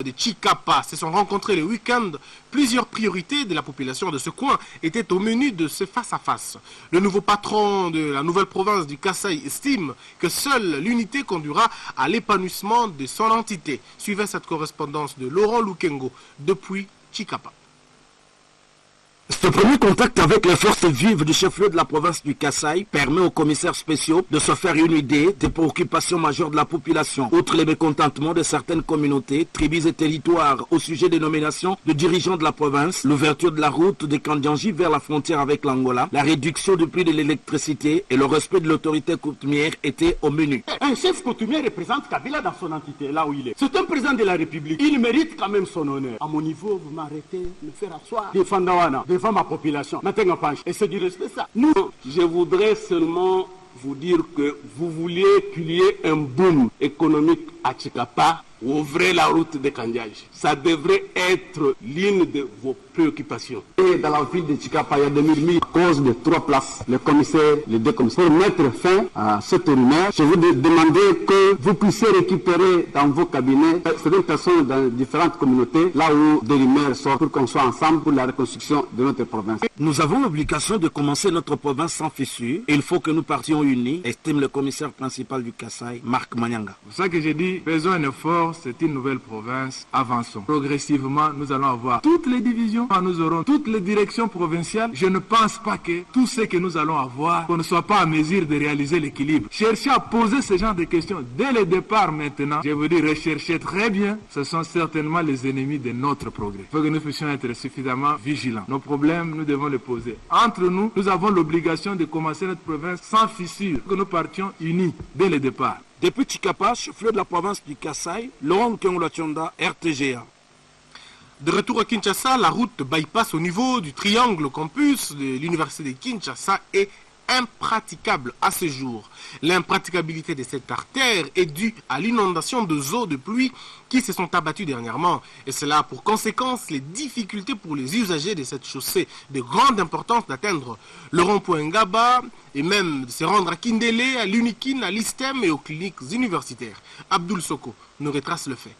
de Chikapa se sont rencontrés le week-end. Plusieurs priorités de la population de ce coin étaient au menu de ce face-à-face. Le nouveau patron de la nouvelle province du Kasaï estime que seule l'unité conduira à l'épanouissement de son entité. Suivez cette correspondance de Laurent Lukengo depuis Chikapa. Ce premier contact avec les forces vives du chef-lieu de la province du Kasaï permet aux commissaires spéciaux de se faire une idée des préoccupations majeures de la population. Outre les mécontentements de certaines communautés, tribus et territoires au sujet des nominations de dirigeants de la province, l'ouverture de la route de Kandianji vers la frontière avec l'Angola, la réduction du prix de l'électricité et le respect de l'autorité coutumière étaient au menu. Un chef coutumier représente Kabila dans son entité, là où il est. C'est un président de la République. Il mérite quand même son honneur. À mon niveau, vous m'arrêtez, me faire asseoir. Défendawana. Devant ma population. Et c'est du respect ça. Nous, je voudrais seulement vous dire que vous vouliez qu'il y ait un boom économique à Chikapa. Ouvrez la route de Kandianji. Ça devrait être l'une de vos préoccupations. Et dans la ville de Chikapa, il y a 2000 à cause de 3 places, le commissaire, les 2 commissaires. Pour mettre fin à cette rumeur, je vous demander que vous puissiez récupérer dans vos cabinets certaines personnes dans différentes communautés, là où des rumeurs sortent, pour qu'on soit ensemble pour la reconstruction de notre province. Nous avons l'obligation de commencer notre province sans fissure. Il faut que nous partions unis, estime le commissaire principal du Kasaï, Marc Manyanga. C'est ça que j'ai dit, faisons un effort. C'est une nouvelle province, avançons. Progressivement, nous allons avoir toutes les divisions, nous aurons toutes les directions provinciales. Je ne pense pas que tout ce que nous allons avoir, qu'on ne soit pas à mesure de réaliser l'équilibre. Cherchez à poser ce genre de questions dès le départ maintenant. Je vous dis, recherchez très bien. Ce sont certainement les ennemis de notre progrès. Il faut que nous puissions être suffisamment vigilants. Nos problèmes, nous devons les poser. Entre nous, nous avons l'obligation de commencer notre province sans fissure. Que nous partions unis dès le départ. Depuis Chikapa, chef-lieu de la province du Kasaï, Laurent Kengolachonda, RTGA. De retour à Kinshasa, la route bypass au niveau du triangle campus de l'université de Kinshasa est impraticable à ce jour. L'impraticabilité de cette artère est due à l'inondation de eaux de pluie qui se sont abattues dernièrement. Et cela a pour conséquence les difficultés pour les usagers de cette chaussée de grande importance d'atteindre le rond-point Ngaba et même de se rendre à Kindele, à l'Unikin, à l'ISTEM et aux cliniques universitaires. Abdoul Soko nous retrace le fait.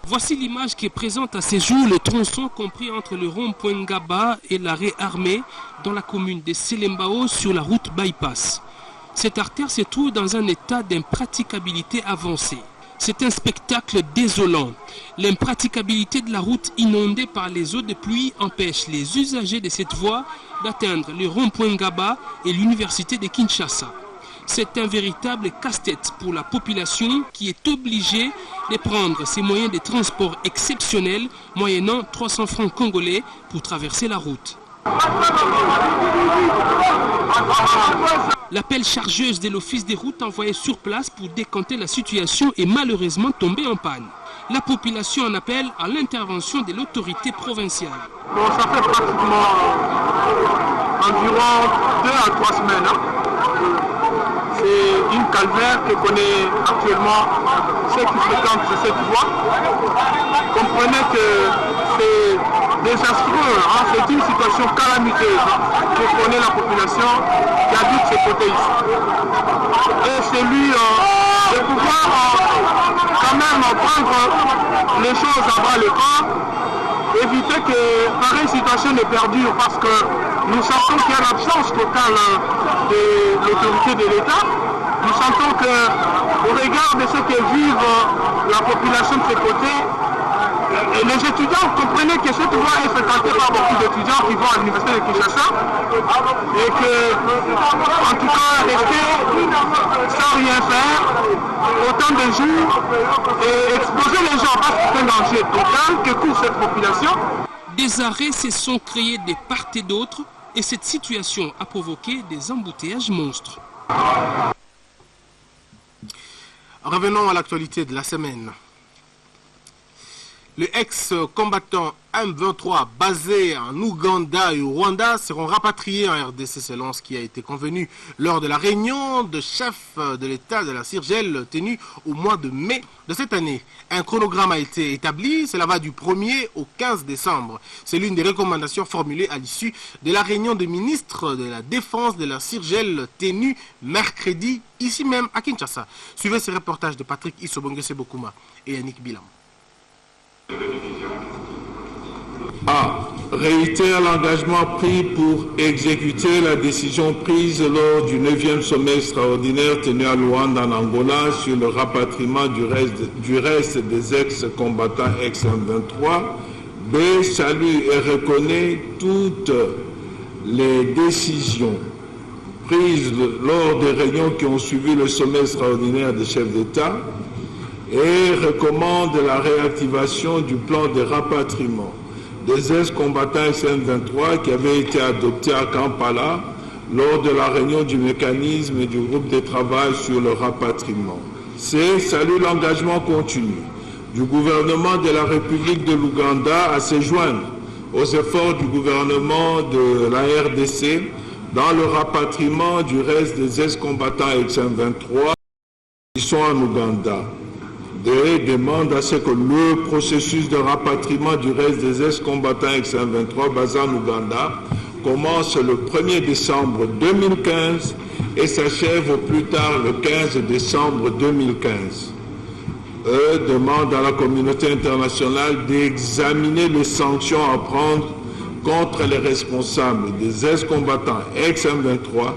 Voici l'image qui présente à ces jours le tronçon compris entre le rond-point Ngaba et l'arrêt armé dans la commune de Selembao sur la route bypass. Cette artère se trouve dans un état d'impraticabilité avancée. C'est un spectacle désolant. L'impraticabilité de la route inondée par les eaux de pluie empêche les usagers de cette voie d'atteindre le rond-point Ngaba et l'université de Kinshasa. C'est un véritable casse-tête pour la population qui est obligée de prendre ces moyens de transport exceptionnels moyennant 300 francs congolais pour traverser la route. L'appel chargeuse de l'office des routes envoyé sur place pour décanter la situation est malheureusement tombé en panne. La population en appelle à l'intervention de l'autorité provinciale. Bon, ça fait pratiquement environ 2 à 3 semaines. C'est une calvaire que connaît actuellement ceux qui fréquentent cette voie. Comprenez que c'est désastreux, c'est une situation calamiteuse que connaît la population qui habite ce côté ici. Et c'est lui de pouvoir quand même prendre les choses à bras le corps, éviter que pareille situation ne perdure parce que nous sentons qu'il y a l'absence totale de l'autorité de l'État. Nous sentons qu'au regard de ce que vivent la population de ce côté, et les étudiants, comprenez que cette voie est fréquentée par beaucoup d'étudiants qui vont à l'université de Kinshasa et que, en tout cas, rester sans rien faire autant de jours et exposer les gens parce que c'est un danger total que court cette population. Des arrêts se sont créés de part et d'autre et cette situation a provoqué des embouteillages monstres. Revenons à l'actualité de la semaine. Les ex-combattants M23 basés en Ouganda et au Rwanda seront rapatriés en RDC selon ce qui a été convenu lors de la réunion de chefs de l'État de la CIRGEL tenue au mois de mai de cette année. Un chronogramme a été établi, cela va du 1er au 15 décembre. C'est l'une des recommandations formulées à l'issue de la réunion des ministres de la Défense de la CIRGEL tenue mercredi ici même à Kinshasa. Suivez ces reportages de Patrick Isobongese Bokuma et Yannick Bilam. A. Réitère l'engagement pris pour exécuter la décision prise lors du 9e sommet extraordinaire tenu à Luanda en Angola sur le rapatriement du reste des ex-combattants ex-M23. B. Salue et reconnaît toutes les décisions prises lors des réunions qui ont suivi le sommet extraordinaire des chefs d'État et recommande la réactivation du plan de rapatriement des ex-combattants ex-M23 qui avait été adopté à Kampala lors de la réunion du mécanisme du groupe de travail sur le rapatriement. C. Salue l'engagement continu du gouvernement de la République de l'Ouganda à se joindre aux efforts du gouvernement de la RDC dans le rapatriement du reste des ex-combattants ex-M23 qui sont en Ouganda. Demande à ce que le processus de rapatriement du reste des ex-combattants ex-M23 basés en Ouganda commence le 1er décembre 2015 et s'achève au plus tard le 15 décembre 2015. Demande à la communauté internationale d'examiner les sanctions à prendre contre les responsables des ex-combattants ex-M23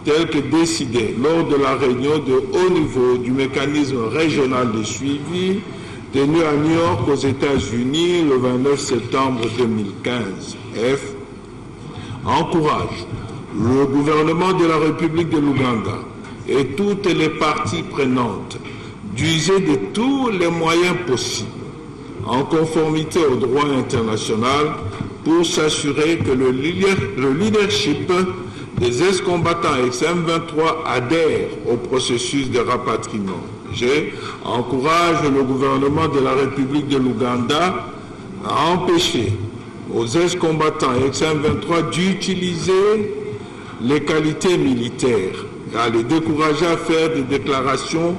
tel que décidé lors de la réunion de haut niveau du mécanisme régional de suivi tenue à New York aux États-Unis le 29 septembre 2015. F. Encourage le gouvernement de la République de l'Ouganda et toutes les parties prenantes d'user de tous les moyens possibles en conformité au droit international pour s'assurer que le leadership des ex-combattants ex-M23 adhèrent au processus de rapatriement. G. Encourage le gouvernement de la République de l'Ouganda à empêcher aux ex-combattants ex-M23 d'utiliser les qualités militaires et à les décourager à faire des déclarations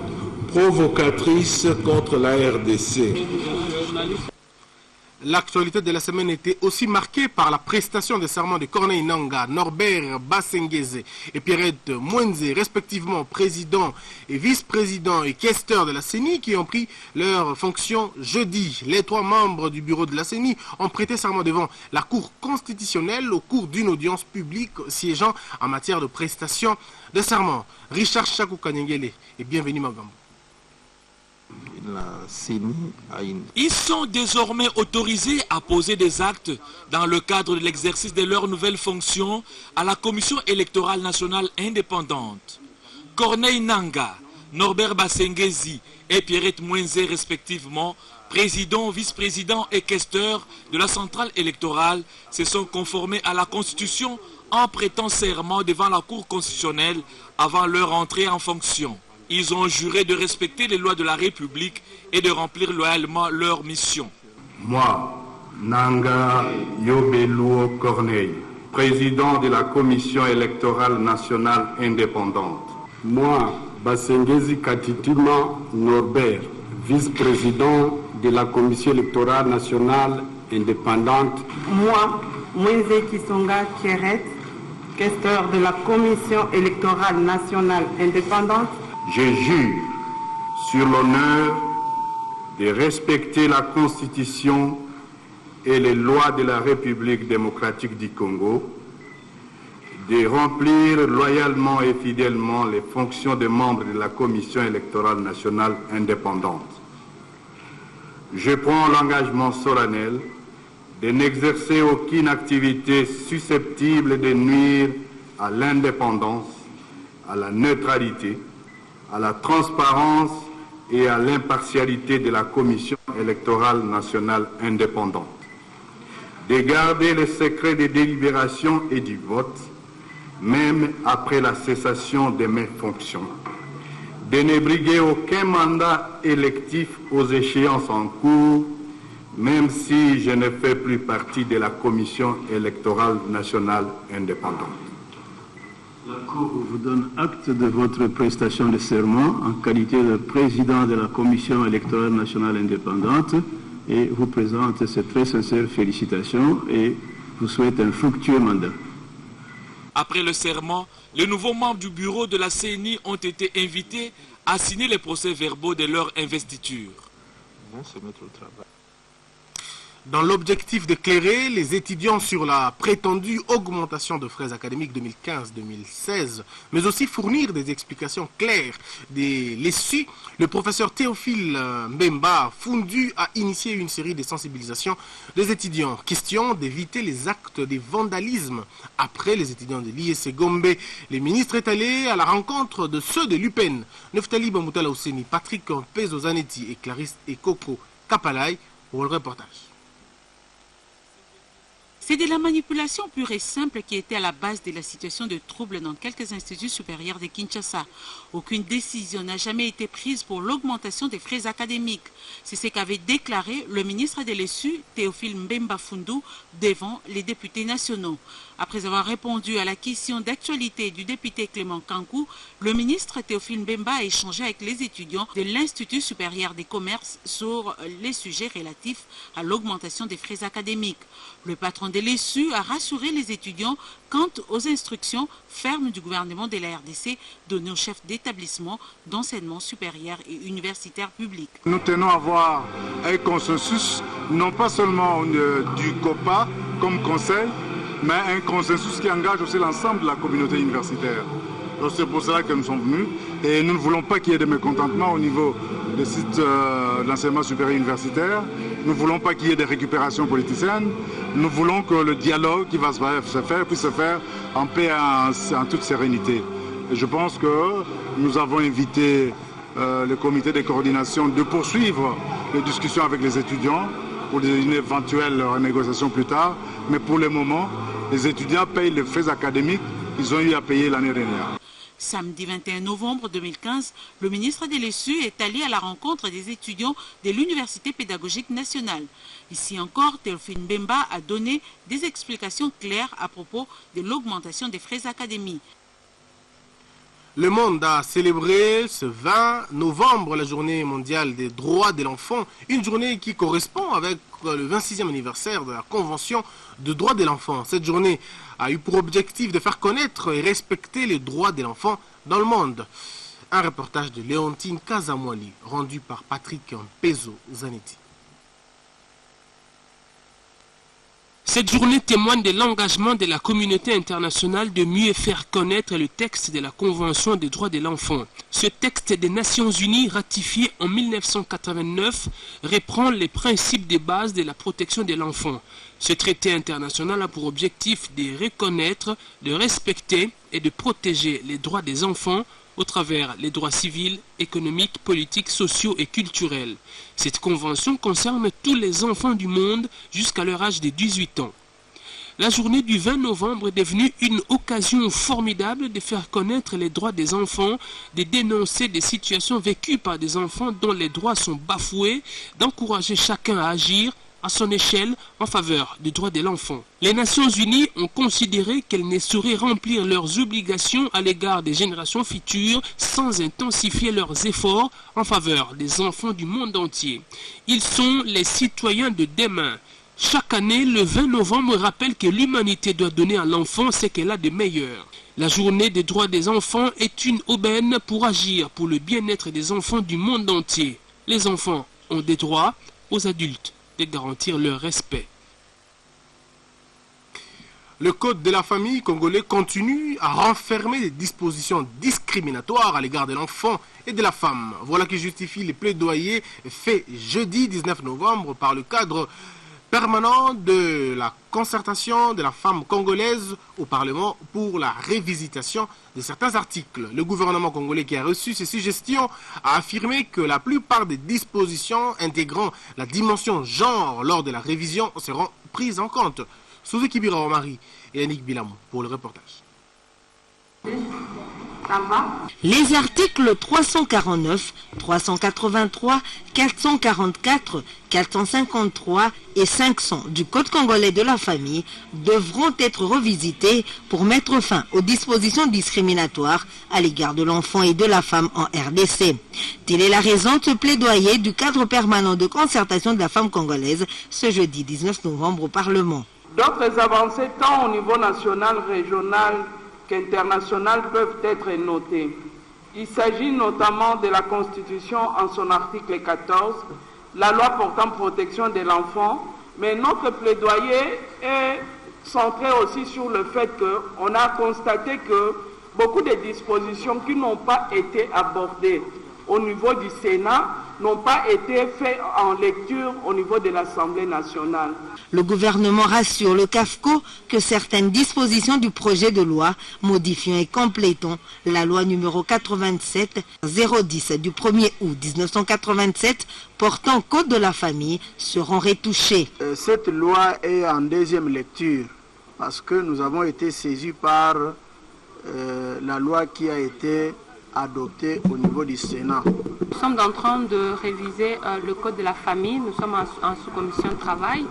provocatrices contre la RDC. L'actualité de la semaine était aussi marquée par la prestation des serments de Corneille Nangaa, Norbert Basengeze et Pierrette Mwenze, respectivement président et vice-président et questeur de la CENI, qui ont pris leurs fonctions jeudi. Les 3 membres du bureau de la CENI ont prêté serment devant la Cour constitutionnelle au cours d'une audience publique siégeant en matière de prestation de serment. Richard Chakou Kanyengele et bienvenue Magambo. Ils sont désormais autorisés à poser des actes dans le cadre de l'exercice de leurs nouvelles fonctions à la Commission électorale nationale indépendante. Corneille Nangaa, Norbert Basengezi et Pierrette Mwenze respectivement, président, vice-président et questeur de la centrale électorale, se sont conformés à la Constitution en prêtant serment devant la Cour constitutionnelle avant leur entrée en fonction. Ils ont juré de respecter les lois de la République et de remplir loyalement leur mission. Moi, Nangaa Yobeluo Corneille, président de la Commission électorale nationale indépendante. Moi, Basengezi Katitima Norbert, vice-président de la Commission électorale nationale indépendante. Moi, Mwenze Kisonga Pierrette, questeur de la Commission électorale nationale indépendante. Je jure sur l'honneur de respecter la Constitution et les lois de la République démocratique du Congo, de remplir loyalement et fidèlement les fonctions de membre de la Commission électorale nationale indépendante. Je prends l'engagement solennel de n'exercer aucune activité susceptible de nuire à l'indépendance, à la neutralité, à la transparence et à l'impartialité de la Commission électorale nationale indépendante, de garder le secret des délibérations et du vote, même après la cessation de mes fonctions, de ne briguer aucun mandat électif aux échéances en cours même si je ne fais plus partie de la Commission électorale nationale indépendante. La Cour vous donne acte de votre prestation de serment en qualité de président de la Commission électorale nationale indépendante et vous présente ces très sincères félicitations et vous souhaite un fructueux mandat. Après le serment, les nouveaux membres du bureau de la CENI ont été invités à signer les procès-verbaux de leur investiture. Dans l'objectif d'éclairer les étudiants sur la prétendue augmentation de frais académiques 2015-2016, mais aussi fournir des explications claires des l'ESU, le professeur Théophile Mbemba Fundu a initié une série de sensibilisations des étudiants. Question d'éviter les actes de vandalisme. Après les étudiants de l'IEC Gombe, le ministre est allé à la rencontre de ceux de l'UPEN. Neftali Bamutala Ouseni, Patrick Pezo Zanetti et Clarisse et Coco Kapalai pour le reportage. C'est de la manipulation pure et simple qui était à la base de la situation de trouble dans quelques instituts supérieurs de Kinshasa. Aucune décision n'a jamais été prise pour l'augmentation des frais académiques. C'est ce qu'avait déclaré le ministre de l'ESU, Théophile Mbemba Fundu, devant les députés nationaux. Après avoir répondu à la question d'actualité du député Clément Kankou, le ministre Théophile Mbemba a échangé avec les étudiants de l'Institut supérieur des commerces sur les sujets relatifs à l'augmentation des frais académiques. Le patron de l'ESU a rassuré les étudiants quant aux instructions fermes du gouvernement de la RDC données aux chefs d'établissement d'enseignement supérieur et universitaire public. Nous tenons à avoir un consensus, non pas seulement du COPA comme conseil, mais un consensus qui engage aussi l'ensemble de la communauté universitaire. C'est pour cela que nous sommes venus et nous ne voulons pas qu'il y ait de mécontentement au niveau des sites de l'enseignement supérieur universitaire. Nous ne voulons pas qu'il y ait des récupérations politiciennes. Nous voulons que le dialogue qui va se faire puisse se faire en paix et en toute sérénité. Et je pense que nous avons invité le comité de coordination de poursuivre les discussions avec les étudiants pour une éventuelle renégociation plus tard. Mais pour le moment, les étudiants payent les frais académiques qu'ils ont eu à payer l'année dernière. Samedi 21 novembre 2015, le ministre de l'ESU est allé à la rencontre des étudiants de l'Université pédagogique nationale. Ici encore, Théophile Mbemba a donné des explications claires à propos de l'augmentation des frais académiques. Le monde a célébré ce 20 novembre la journée mondiale des droits de l'enfant, une journée qui correspond avec le 26e anniversaire de la Convention de droits de l'enfant. Cette journée a eu pour objectif de faire connaître et respecter les droits de l'enfant dans le monde. Un reportage de Léontine Kazamwali, rendu par Patrick Pezo Zanetti. Cette journée témoigne de l'engagement de la communauté internationale de mieux faire connaître le texte de la Convention des droits de l'enfant. Ce texte des Nations Unies, ratifié en 1989, reprend les principes de base de la protection de l'enfant. Ce traité international a pour objectif de reconnaître, de respecter et de protéger les droits des enfants au travers les droits civils, économiques, politiques, sociaux et culturels. Cette convention concerne tous les enfants du monde jusqu'à leur âge de 18 ans. La journée du 20 novembre est devenue une occasion formidable de faire connaître les droits des enfants, de dénoncer des situations vécues par des enfants dont les droits sont bafoués, d'encourager chacun à agir à son échelle en faveur des droits de l'enfant. Les Nations Unies ont considéré qu'elles ne sauraient remplir leurs obligations à l'égard des générations futures sans intensifier leurs efforts en faveur des enfants du monde entier. Ils sont les citoyens de demain. Chaque année, le 20 novembre rappelle que l'humanité doit donner à l'enfant ce qu'elle a de meilleur. La journée des droits des enfants est une aubaine pour agir pour le bien-être des enfants du monde entier. Les enfants ont des droits, aux adultes de garantir leur respect. Le Code de la famille congolais continue à renfermer des dispositions discriminatoires à l'égard de l'enfant et de la femme. Voilà qui justifie les plaidoyers faits jeudi 19 novembre par le cadre permanent de la concertation de la femme congolaise au Parlement pour la révisitation de certains articles. Le gouvernement congolais qui a reçu ces suggestions a affirmé que la plupart des dispositions intégrant la dimension genre lors de la révision seront prises en compte. Souzy Kibira Omari et Yannick Bilamou pour le reportage. Les articles 349, 383, 444, 453 et 500 du Code congolais de la famille devront être revisités pour mettre fin aux dispositions discriminatoires à l'égard de l'enfant et de la femme en RDC. Telle est la raison de ce plaidoyer du cadre permanent de concertation de la femme congolaise ce jeudi 19 novembre au Parlement. D'autres avancées tant au niveau national, régional qu'international peuvent être notées. Il s'agit notamment de la Constitution en son article 14, la loi portant protection de l'enfant, mais notre plaidoyer est centré aussi sur le fait qu'on a constaté que beaucoup de dispositions qui n'ont pas été abordées au niveau du Sénat n'ont pas été faites en lecture au niveau de l'Assemblée nationale. Le gouvernement rassure le CAFCO que certaines dispositions du projet de loi modifiant et complétant la loi numéro 87-010 du 1er août 1987 portant code de la famille seront retouchées. Cette loi est en deuxième lecture parce que nous avons été saisis par la loi qui a été adoptée au niveau du Sénat. Nous sommes en train de réviser le code de la famille, nous sommes en sous-commission de travail.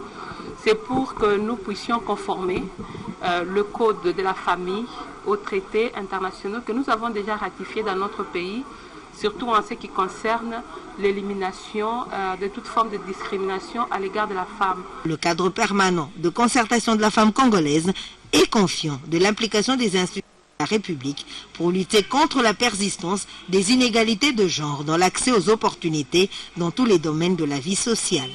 C'est pour que nous puissions conformer le code de la famille aux traités internationaux que nous avons déjà ratifiés dans notre pays, surtout en ce qui concerne l'élimination de toute forme de discrimination à l'égard de la femme. Le cadre permanent de concertation de la femme congolaise est confiant de l'implication des institutions de la République pour lutter contre la persistance des inégalités de genre dans l'accès aux opportunités dans tous les domaines de la vie sociale.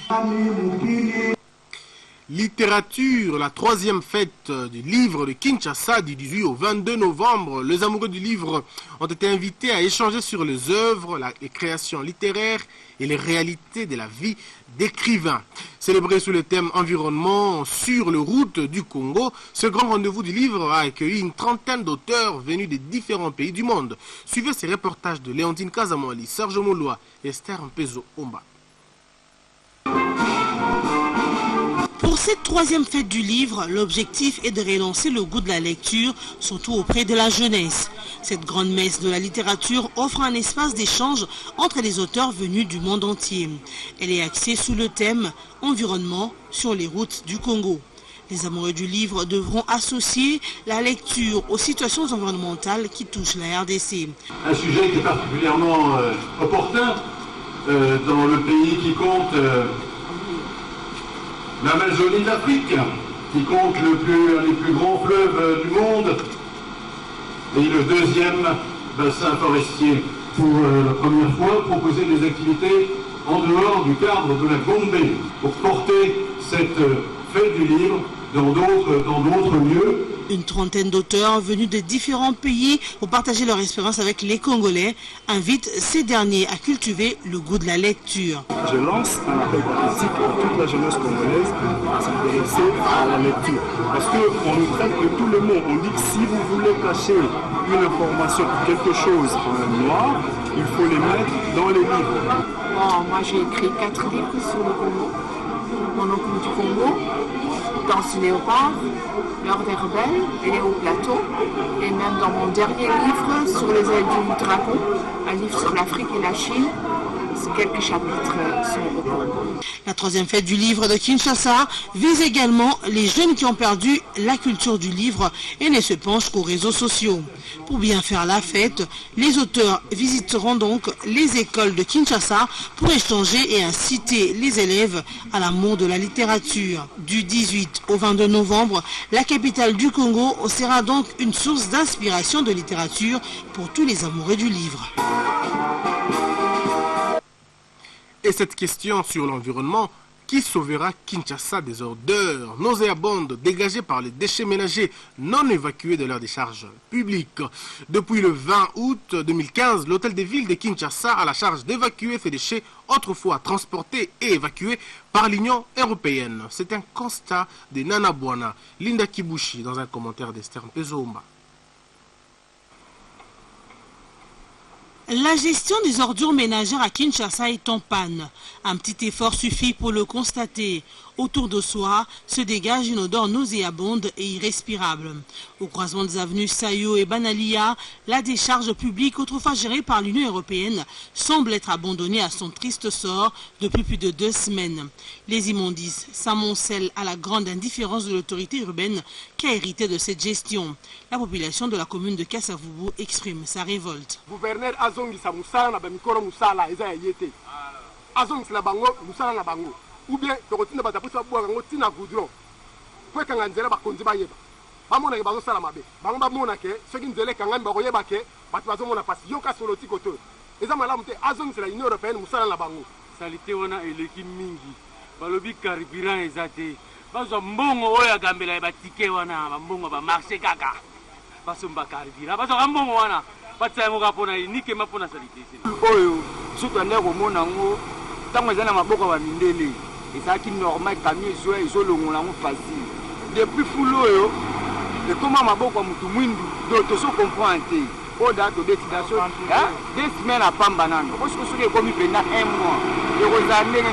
Littérature, la troisième fête du livre de Kinshasa du 18 au 22 novembre. Les amoureux du livre ont été invités à échanger sur les œuvres, les créations littéraires et les réalités de la vie d'écrivains. Célébré sous le thème environnement sur les routes du Congo, ce grand rendez-vous du livre a accueilli une trentaine d'auteurs venus des différents pays du monde. Suivez ces reportages de Léontine Kazamouali, Serge Mouloua et Esther Mpezo Omba. Pour cette troisième fête du livre, l'objectif est de relancer le goût de la lecture, surtout auprès de la jeunesse. Cette grande messe de la littérature offre un espace d'échange entre les auteurs venus du monde entier. Elle est axée sous le thème « Environnement sur les routes du Congo ». Les amoureux du livre devront associer la lecture aux situations environnementales qui touchent la RDC. Un sujet qui est particulièrement opportun dans le pays qui compte l'Amazonie d'Afrique, qui compte les plus grands fleuves du monde, et le deuxième bassin forestier. Pour la première fois, proposer des activités en dehors du cadre de la Gombe, pour porter cette fête du livre dans d'autres lieux. Une trentaine d'auteurs venus de différents pays pour partager leur expérience avec les Congolais invitent ces derniers à cultiver le goût de la lecture. Je lance un appel politique pour toute la jeunesse congolaise à s'intéresser à la lecture. Parce qu'on nous traite de tout le monde. On dit que si vous voulez cacher une information, quelque chose en noir, il faut les mettre dans les livres. Bon, moi j'ai écrit 4 livres sur le Congo. Mon oncle du Congo, Danse du léopard, L'heure des rebelles et les hauts plateaux. Et même dans mon dernier livre sur les ailes du dragon, un livre sur l'Afrique et la Chine, quelques chapitres sont au Congo. La troisième fête du livre de Kinshasa vise également les jeunes qui ont perdu la culture du livre et ne se penchent qu'aux réseaux sociaux. Pour bien faire la fête, les auteurs visiteront donc les écoles de Kinshasa pour échanger et inciter les élèves à l'amour de la littérature. Du 18 au 22 novembre, la capitale du Congo sera donc une source d'inspiration de littérature pour tous les amoureux du livre. Et cette question sur l'environnement, qui sauvera Kinshasa des odeurs nauséabondes dégagées par les déchets ménagers non évacués de leurs décharges publiques? Depuis le 20 août 2015, l'hôtel de ville de Kinshasa a la charge d'évacuer ces déchets autrefois transportés et évacués par l'Union européenne. C'est un constat de Nana Bwana, Linda Kibushi, dans un commentaire d'Esther Mpezo-Omba. La gestion des ordures ménagères à Kinshasa est en panne. Un petit effort suffit pour le constater. Autour de soi se dégage une odeur nauséabonde et irrespirable. Au croisement des avenues Sayo et Banalia, la décharge publique autrefois gérée par l'Union européenne semble être abandonnée à son triste sort depuis plus de 2 semaines. Les immondices s'amoncellent à la grande indifférence de l'autorité urbaine qui a hérité de cette gestion. La population de la commune de Kassavubu exprime sa révolte. Gouverneur azongisa musala na bamikoro musala eza yete. Azongisa bango musala na bango. Ou bien tokotinda batapusa bwa ngo tina goudron. Ko kanga nzela bakonzi bayeba. Bamona ke bazo sala mabe. Bango bamona ke soki nzela kanga bakoyeba ke batu bazomona pasi yoka soloti koto. Eza malamu te azongisa la Union européenne musala na bango. Salite wana eleki mingi. Balobi carburant ezate. Bazo mbongo oyo agambela batike wana mbongo ba marché kaka. Basomba carburant. Bazo mbongo wana. Batsango kapona nike mapona salite. Oyo suka ndeko mona ngo tango ezana maboko ba mindele. Ezaki normal camion zo longola ngo facile. Depuis fulo oyo de comment maboko mutu mwindu do to so comprendre. O date de destination 2 semaines à Pambanane. Parce que ce qui est commis pendant 1 mois. Et aux années,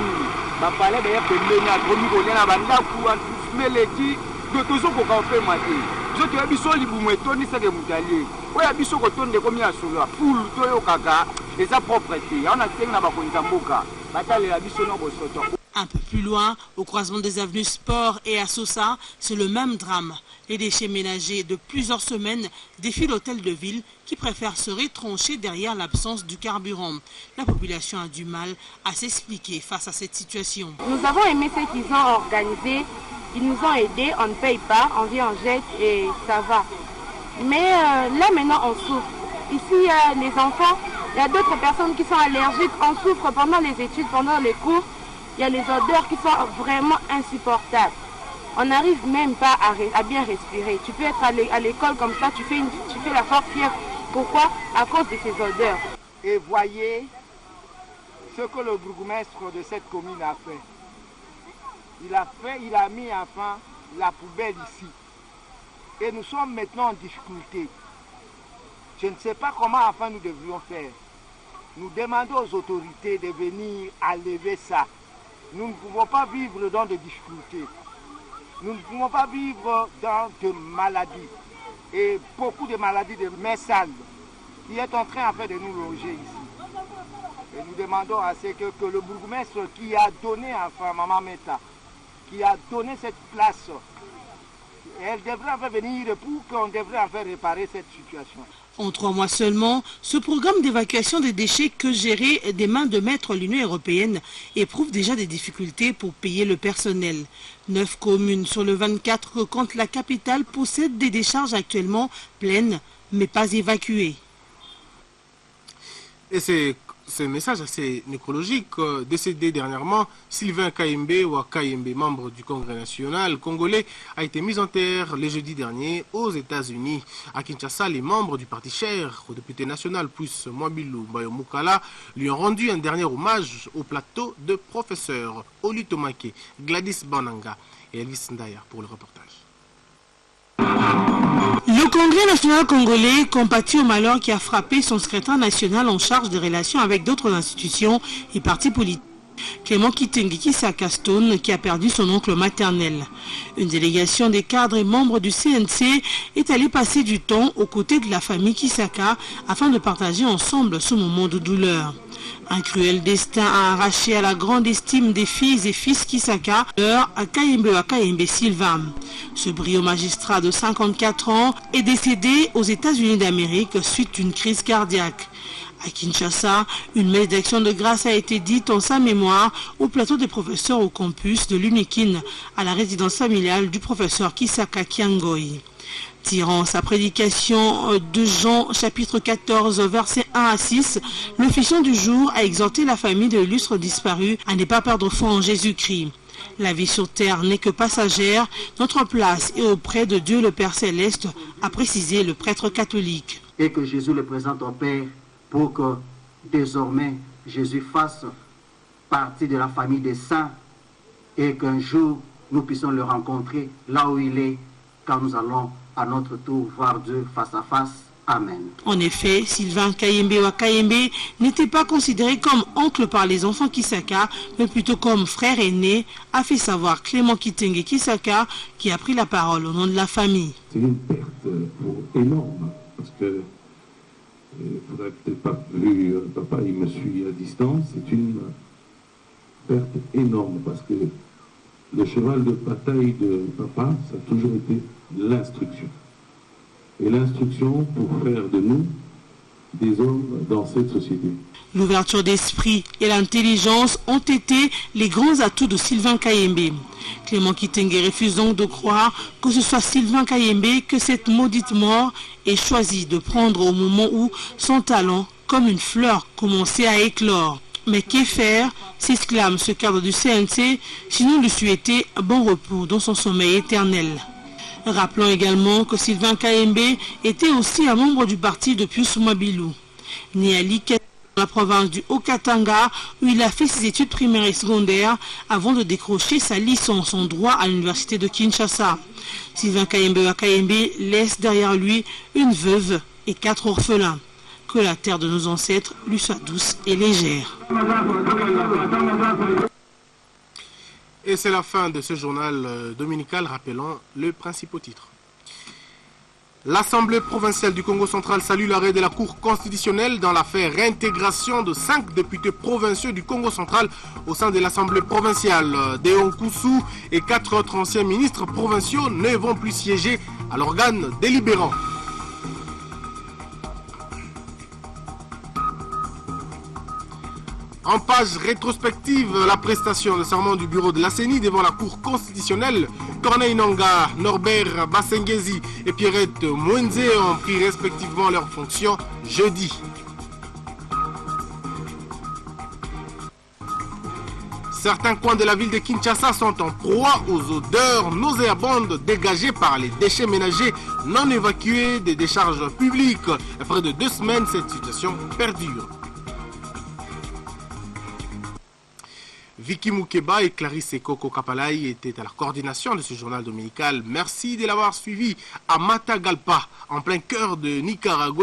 bah parler de pendant à commis qu'on a banda pour mais les qui de toujours qu'on fait mater. Je te dis sur les boumetoni ça que mutalier. Ouais abisso ko tonde comme ya sur la poule to yo kaka et sa propreté. On a tenu na ba konzamboka. Batale la biso no bosoto. Un peu plus loin, au croisement des avenues Sport et Assosa, c'est le même drame. Les déchets ménagers de plusieurs semaines défient l'hôtel de ville qui préfère se retrancher derrière l'absence du carburant. La population a du mal à s'expliquer face à cette situation. Nous avons aimé ce qu'ils ont organisé. Ils nous ont aidés, on ne paye pas, on vient, on jette et ça va. Mais là maintenant on souffre. Ici il y a les enfants, il y a d'autres personnes qui sont allergiques. On souffre pendant les études, pendant les cours. Il y a les odeurs qui sont vraiment insupportables. On n'arrive même pas à bien respirer. Tu peux être à l'école comme ça, tu fais la forte fièvre. Pourquoi? À cause de ces odeurs. Et voyez ce que le bourgmestre de cette commune a fait. Il a mis enfin la poubelle ici. Et nous sommes maintenant en difficulté. Je ne sais pas comment enfin nous devrions faire. Nous demandons aux autorités de venir enlever ça. Nous ne pouvons pas vivre dans des difficultés. Nous ne pouvons pas vivre dans de maladies. Et beaucoup de maladies de mains sales qui est en train en fait, de nous loger ici. Et nous demandons à ce que le bourgmestre qui a donné enfin Maman Meta, qui a donné cette place, elle devrait en fait venir pour qu'on devrait en fait réparer cette situation. En 3 mois seulement, ce programme d'évacuation des déchets que gérait des mains de maître l'Union européenne éprouve déjà des difficultés pour payer le personnel. 9 communes sur le 24 que compte la capitale possèdent des décharges actuellement pleines, mais pas évacuées. Et c'est un message assez nécrologique. Décédé dernièrement, Sylvain Kayembe, ou Kayembe, membre du Congrès national congolais, a été mis en terre le jeudi dernier aux États-Unis. À Kinshasa, les membres du parti cher au député national Puis Mwabilou Bayomukala lui ont rendu un dernier hommage au plateau de professeurs Oli Tomake, Gladys Bananga et Elvis Ndaya pour le reportage. Le Congrès national congolais compatit au malheur qui a frappé son secrétaire national en charge des relations avec d'autres institutions et partis politiques, Clément Kitenge Kisaka Stone, qui a perdu son oncle maternel. Une délégation des cadres et membres du CNC est allée passer du temps aux côtés de la famille Kisaka afin de partager ensemble ce moment de douleur. Un cruel destin a arraché à la grande estime des filles et fils Kisaka leur à Kayembe Silva. Ce brillant magistrat de 54 ans est décédé aux États-Unis d'Amérique suite d'une crise cardiaque. À Kinshasa, une messe d'action de grâce a été dite en sa mémoire au plateau des professeurs au campus de l'UNIKIN, à la résidence familiale du professeur Kisaka Kiangoi. Tirant sa prédication de Jean chapitre 14 versets 1 à 6, l'officiant du jour a exhorté la famille de l'illustre disparu à ne pas perdre foi en Jésus-Christ. La vie sur terre n'est que passagère, notre place est auprès de Dieu le Père Céleste, a précisé le prêtre catholique. Et que Jésus le présente au Père pour que désormais Jésus fasse partie de la famille des saints et qu'un jour nous puissions le rencontrer là où il est quand nous allons à notre tour voir Dieu face à face Amen. En effet, Sylvain Kayembe Wakayembe n'était pas considéré comme oncle par les enfants Kisaka, mais plutôt comme frère aîné, a fait savoir Clément Kitenge Kisaka, qui a pris la parole au nom de la famille. C'est une perte énorme, parce que vous n'avez peut-être pas vu, papa, il me suit à distance, c'est une perte énorme, parce que le cheval de bataille de papa, ça a toujours été l'instruction. Et l'instruction pour faire de nous des hommes dans cette société. L'ouverture d'esprit et l'intelligence ont été les grands atouts de Sylvain Kayembe. Clément Kitenge refuse donc de croire que ce soit Sylvain Kayembe que cette maudite mort ait choisi de prendre au moment où son talent, comme une fleur, commençait à éclore. Mais que faire, s'exclame ce cadre du CNC, sinon lui souhaiter bon repos dans son sommeil éternel. Rappelons également que Sylvain Kayembe était aussi un membre du parti de Pius Mabilou. Né à Liket, dans la province du Haut-Katanga, où il a fait ses études primaires et secondaires avant de décrocher sa licence en droit à l'université de Kinshasa. Sylvain Kayembe Wakayembe laisse derrière lui une veuve et 4 orphelins. Que la terre de nos ancêtres lui soit douce et légère. Et c'est la fin de ce journal dominical, rappelant le principal titre. L'Assemblée provinciale du Congo central salue l'arrêt de la Cour constitutionnelle dans l'affaire réintégration de 5 députés provinciaux du Congo central au sein de l'Assemblée provinciale. Déon Koussou et 4 autres anciens ministres provinciaux ne vont plus siéger à l'organe délibérant. En page rétrospective, la prestation de serment du bureau de la CENI devant la Cour constitutionnelle, Corneille Nanga, Norbert Basengezi et Pierrette Mwenze ont pris respectivement leurs fonctions jeudi. Certains coins de la ville de Kinshasa sont en proie aux odeurs nauséabondes dégagées par les déchets ménagers non évacués des décharges publiques. Après de 2 semaines, cette situation perdure. Vicky Moukeba et Clarisse Koko Kapalaï étaient à la coordination de ce journal dominical. Merci de l'avoir suivi à Matagalpa, en plein cœur de Nicaragua.